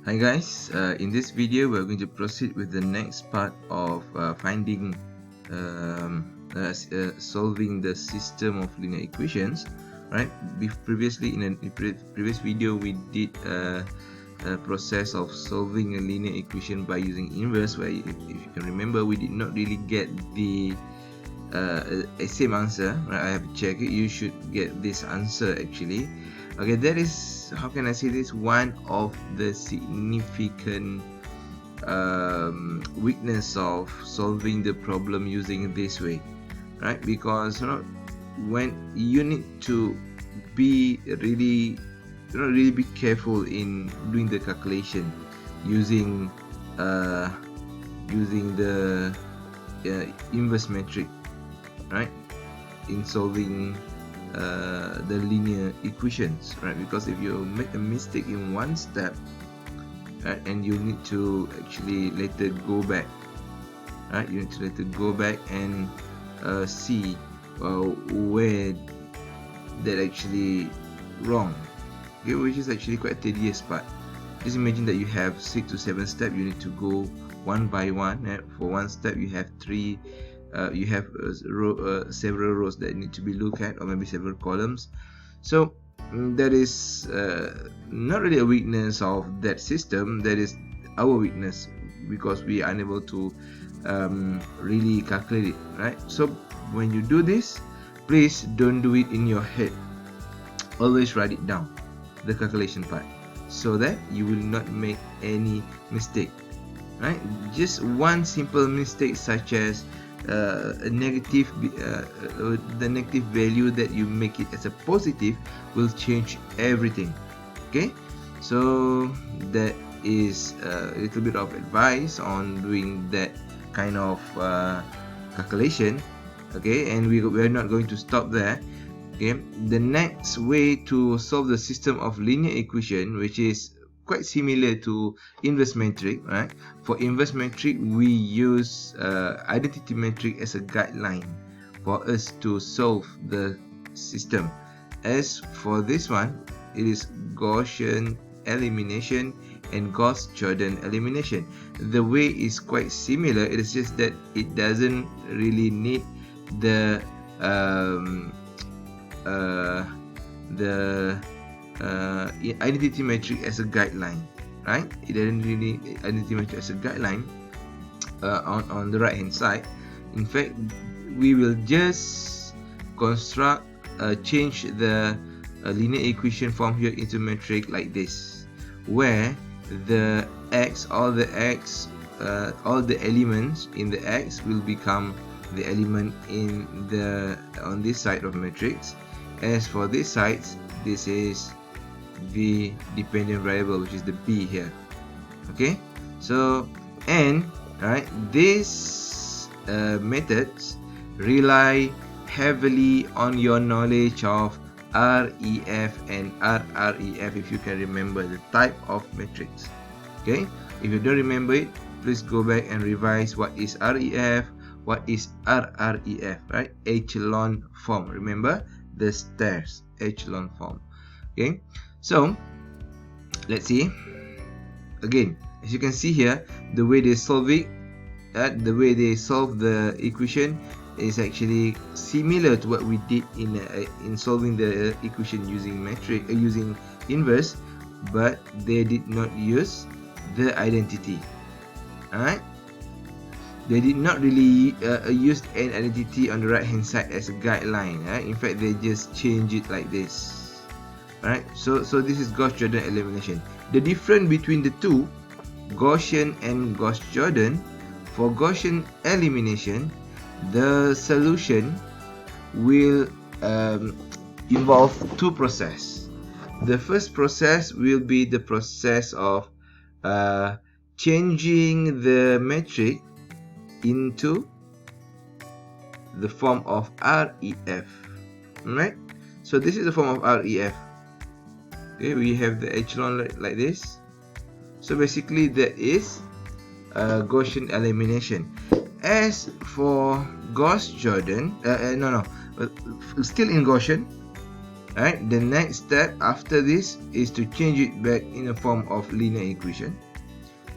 Hi guys, in this video we're going to proceed with the next part of solving the system of linear equations. Right? Previously in a previous video we did a process of solving a linear equation by using inverse, where if you can remember we did not really get the same answer. Right? I have to check it. You should get this answer actually. Okay, that is, how can I say this, one of the significant weakness of solving the problem using this way, right? Because when you need to be really be careful in doing the calculation using the inverse metric, right, in solving the linear equations, right? Because if you make a mistake in one step, right, and you need to actually later go back, right, you need to later go back and see where that actually wrong, okay, which is actually quite a tedious part. Just imagine that you have 6 to 7 steps. You need to go one by one. For one step you have several rows that need to be looked at, or maybe several columns. So that is not really a weakness of that system. That is our weakness, because we are unable to really calculate it, right? So when you do this, please don't do it in your head. Always write it down, the calculation part, so that you will not make any mistake, right? Just one simple mistake, such as a negative, the negative value that you make it as a positive will change everything. Okay, so that is a little bit of advice on doing that kind of calculation. Okay, and we're not going to stop there. Okay, the next way to solve the system of linear equation, which is quite similar to inverse metric, right? For inverse metric, we use identity metric as a guideline for us to solve the system. As for this one, it is Gaussian elimination and Gauss-Jordan elimination. The way is quite similar. It is just that it doesn't really need the identity metric as a guideline, right? It doesn't really need identity metric as a guideline on the right hand side. In fact, we will just change the linear equation form here into metric like this, where the all the elements in the x will become the element on this side of matrix. As for this side, this is the dependent variable, which is the b here. Okay, so these methods rely heavily on your knowledge of REF and RREF, if you can remember the type of matrix. Okay, if you don't remember it, please go back and revise what is REF, what is RREF, right? Echelon form. Remember the stairs, echelon form. Okay, so let's see again. As you can see here, the way they solve it, the way they solve the equation is actually similar to what we did in solving the equation using using inverse, but they did not use the identity. Alright, they did not really use an identity on the right hand side as a guideline. In fact, they just change it like this. Alright, so this is Gauss-Jordan elimination. The difference between the two, Gaussian and Gauss-Jordan, for Gaussian elimination, the solution will involve two processes. The first process will be the process of changing the metric into the form of REF, right? So this is the form of REF. Okay, we have the echelon like this. So basically that is Gaussian elimination. As for Gauss-Jordan, still in Gaussian, Right, the next step after this is to change it back in a form of linear equation.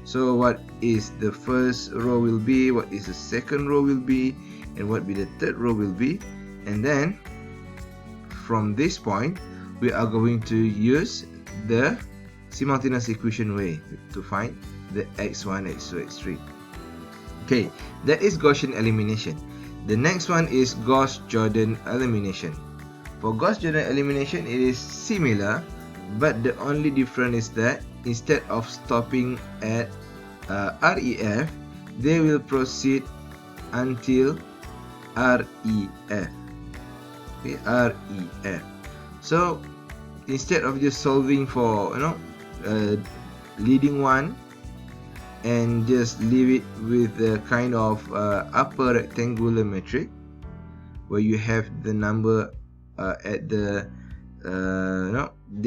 So what is the first row will be, what is the second row will be, and what be the third row will be. And then from this point we are going to use the simultaneous equation way to find the x1, x2, x3. Okay, that is Gaussian elimination. The next one is Gauss-Jordan elimination. For Gauss-Jordan elimination, it is similar, but the only difference is that instead of stopping at REF, they will proceed until REF. Okay, REF. So instead of just solving for leading one and just leave it with the kind of upper rectangular metric where you have the number at the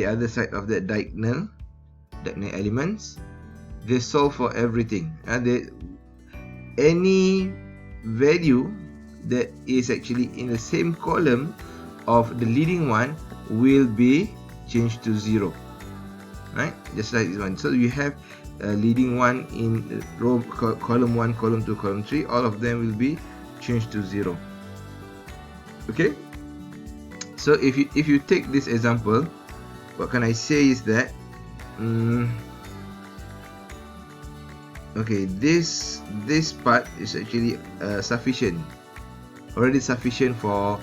other side of that diagonal elements, they solve for everything. Any value that is actually in the same column of the leading one will be changed to 0, right? Just like this one. So you have leading one in row column 1, column 2, column 3. All of them will be changed to 0. Okay. So if you take this example, what can I say is that okay, this part is actually already sufficient for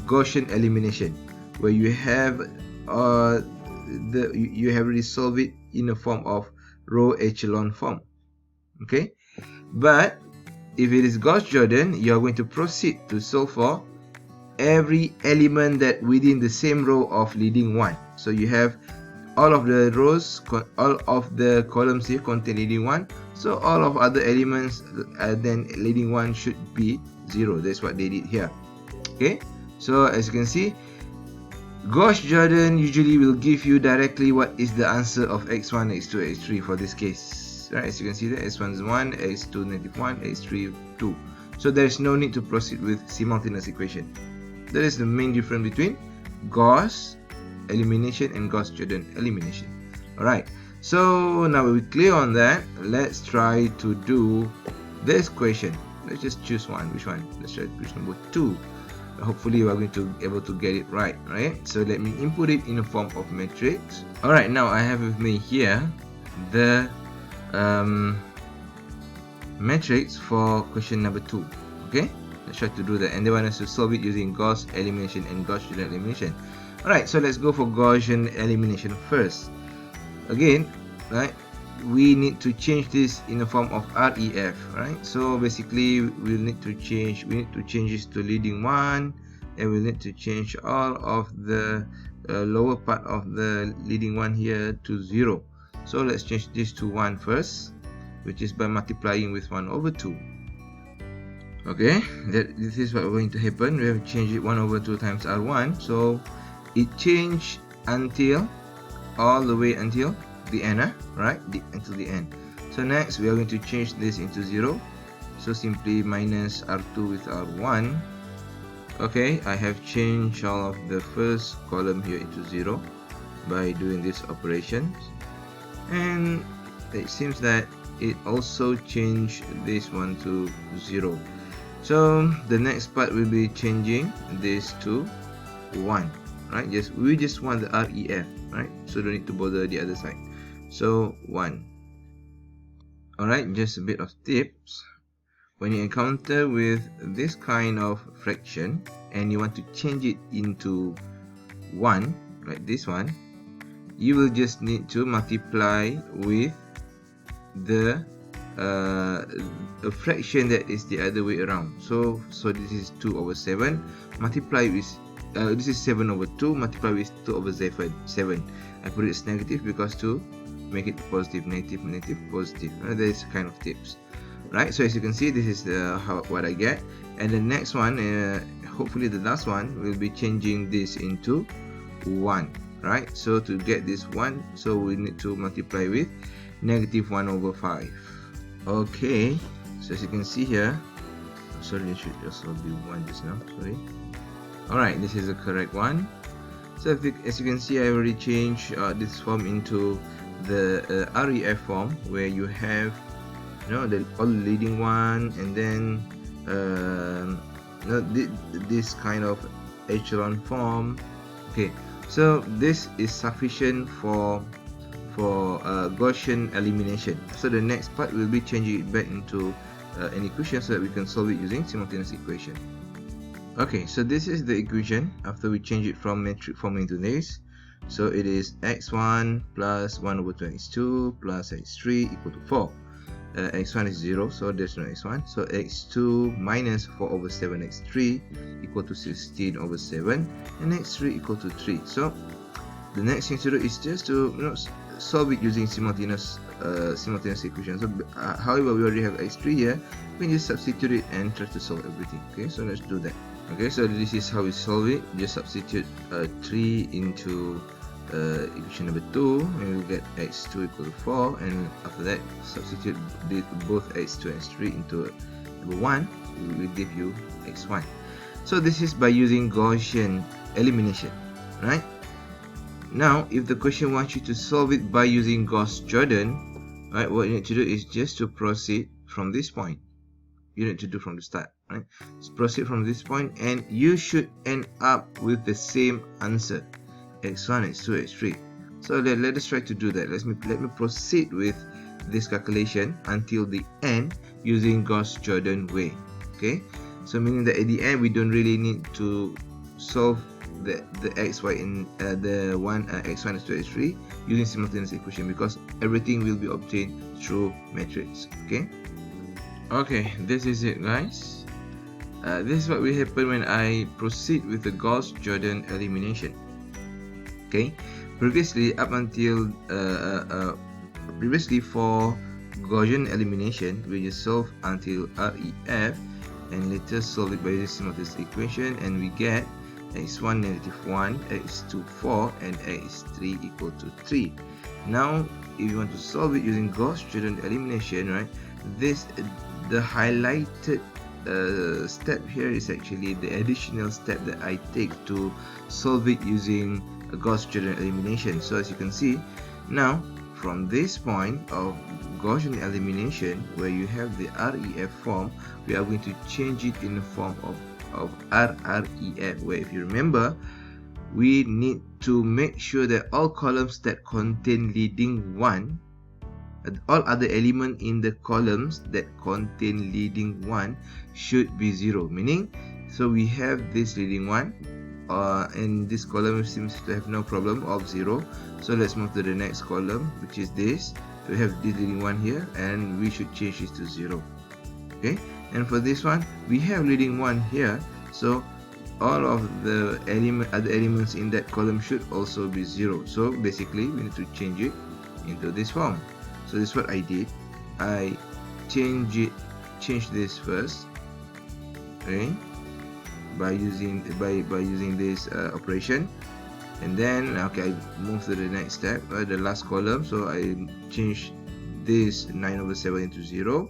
Gaussian elimination, where you have you have resolved it in a form of row echelon form. Okay, but if it is Gauss-Jordan, you are going to proceed to solve for every element that within the same row of leading one. So you have all of the rows, all of the columns here contain leading one. So all of other elements then leading one should be 0. That's what they did here. Okay, so as you can see, Gauss-Jordan usually will give you directly what is the answer of x1, x2, x3 for this case. Right, as you can see that x1 is 1, x2 -1, x3 2. So there is no need to proceed with simultaneous equation. That is the main difference between Gauss elimination and Gauss-Jordan elimination. Alright, so now we're clear on that. Let's try to do this question. Let's just choose one. Which one? Let's try question number 2. Hopefully we're going to be able to get it right. Right, so let me input it in a form of matrix. Alright, now I have with me here the matrix for question number 2. Okay, let's try to do that, and they want us to solve it using Gauss elimination and Gauss-Jordan elimination. Alright, so let's go for Gaussian elimination first. Again, right, we need to change this in the form of REF, right? So basically we need to change this to leading one, and we need to change all of the lower part of the leading one here to 0. So let's change this to 1 first, which is by multiplying with 1/2. Okay, this is what going to happen. We have changed it 1/2 times R1, so it changed until all the way until the end, right? Until the end. So next we are going to change this into 0. So simply minus R2 with R1. Okay, I have changed all of the first column here into 0 by doing these operations, and it seems that it also changed this one to 0. So the next part will be changing this to 1. Right, we just want the REF, right? So don't need to bother the other side. So 1. Alright, just a bit of tips. When you encounter with this kind of fraction and you want to change it into 1, like this one, you will just need to multiply with the a fraction that is the other way around. So this is 2/7 multiply with this is 7/2 multiply with 2/7. I put it as negative because to make it positive, negative, negative, positive. That is kind of tips, right? So as you can see, this is what I get, and the next one, hopefully the last one, will be changing this into 1, right? So to get this 1, so we need to multiply with -1/5. Okay, so as you can see here, sorry, it should also be 1 just now. Sorry. Alright, this is the correct one. So as you can see, I already changed this form into the REF form, where you have the all leading one, and then this kind of echelon form. Okay, so this is sufficient for Gaussian elimination. So the next part will be changing it back into an equation so that we can solve it using simultaneous equation. Okay, so this is the equation after we change it from metric form into this. So it is x1 plus 1 over 2 x2 plus x3 equal to 4. X1 is 0, so there's no x1. So x2 minus 4 over 7 x3 equal to 16 over 7, and x3 equal to 3. So the next thing to do is just to solve it using simultaneous equation. So however, we already have x3 here, we can just substitute it and try to solve everything. Okay, so let's do that. Okay, so this is how we solve it. Just substitute 3 into equation number 2, and we'll get x2 equal to 4, and after that substitute both x2 and x3 into number 1, it will give you x1. So this is by using Gaussian elimination, right? Now if the question wants you to solve it by using Gauss-Jordan, right, what you need to do is just to proceed from this point. You need to do from the start, right? Just proceed from this point, and you should end up with the same answer, x1, x2, x3. So let us try to do that. Let me proceed with this calculation until the end using Gauss-Jordan way. Okay, so meaning that at the end we don't really need to solve the xy in the one x1, x2, x3 using simultaneous equation, because everything will be obtained through matrix. Okay, this is it, guys. This is what will happen when I proceed with the Gauss-Jordan elimination. Okay, previously for Gaussian elimination, we just solve until REF, and later solve it by using simultaneous equation, and we get x1 negative 1, x2 4, and x3 equal to 3. Now if you want to solve it using Gauss-Jordan elimination, right, the highlighted step here is actually the additional step that I take to solve it using a Gauss-Jordan elimination. So as you can see, now from this point of Gaussian elimination, where you have the REF form, we are going to change it in the form of RREF, where if you remember, we need to make sure that all columns that contain leading 1, all other elements in the columns that contain leading 1 should be 0, meaning, so we have this leading 1, and this column seems to have no problem of 0. So let's move to the next column, which is this. So we have this leading 1 here, and we should change this to 0. Okay, and for this one, we have leading 1 here, so all of the other elements in that column should also be 0. So basically we need to change it into this form. So this is what I did. I change this first, okay, by using this operation, and then okay, I move to the next step, the last column. So I change this 9 over 7 into 0,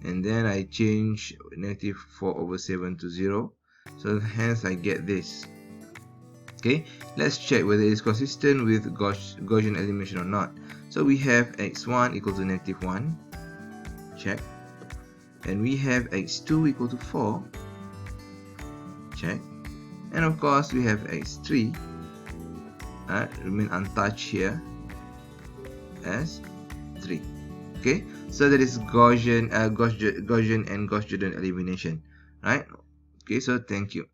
and then I change negative 4 over 7 to 0. So hence I get this. Okay, let's check whether it's consistent with Gaussian elimination or not. So we have x1 equal to negative 1, check, and we have x2 equal to 4, check, and of course we have x3 remain untouched here as 3. Okay, so that is Gaussian and Gauss-Jordan elimination, right? Okay, so thank you.